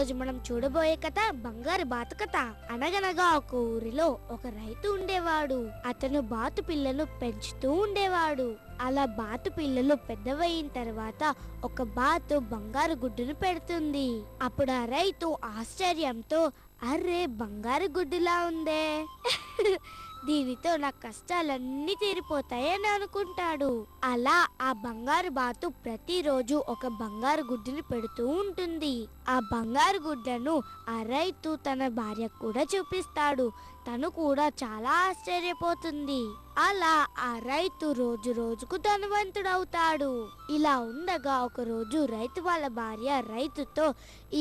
రోజు మనం చూడబోయే కథ బంగారు బాతు కథ. అనగనగా ఒక ఊరిలో ఒక రైతు ఉండేవాడు. అతను బాతు పిల్లలు పెంచుతూ ఉండేవాడు. అలా బాతు పిల్లలు పెద్దవయిన తర్వాత ఒక బాతు బంగారు గుడ్డును పెడుతుంది. అప్పుడు ఆ రైతు ఆశ్చర్యంతో, అర్రే బంగారు గుడ్డులా ఉందే దీనితో నా కష్టాలన్నీ తీరిపోతాయని అనుకుంటాడు. అలా ఆ బంగారు బాతు ప్రతిరోజు ఒక బంగారు గుడ్డుని పెడుతూ ఉంటుంది. ఆ బంగారు గుడ్లను ఆ రైతు తన భార్యకు కూడా చూపిస్తాడు. తను కూడా చాలా ఆశ్చర్యపోతుంది. అలా ఆ రైతు రోజు రోజుకు ధనవంతుడవుతాడు. ఇలా ఉండగా ఒక రోజు రైతు వాళ్ళ భార్య రైతుతో,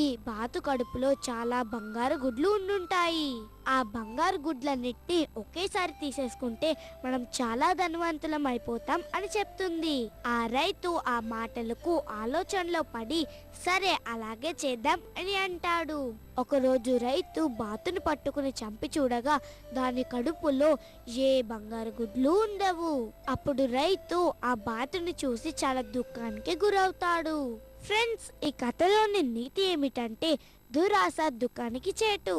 ఈ బాతు కడుపులో చాలా బంగారు గుడ్లు ఉండుంటాయి. ఆ బంగారు గుడ్లన్నిటిని ఒకేసారి తీసేసుకుంటే మనం చాలా ధనవంతులం అయిపోతాం అని చెప్తుంది. ఆ రైతు ఆ మాటలకు ఆలోచనలో పడి, సరే అలాగే చేద్దాం అని అంటాడు. ఒకరోజు రైతు బాతును పట్టుకుని చంపి చూడగా దాని కడుపులో ఏ బంగారు గుడ్లు ఉండవు. అప్పుడు రైతు ఆ బాతుని చూసి చాలా దుఃఖానికి గురవుతాడు. ఫ్రెండ్స్, ఈ కథలోని నీతి ఏమిటంటే దురాశ దుఃఖానికి చేటు.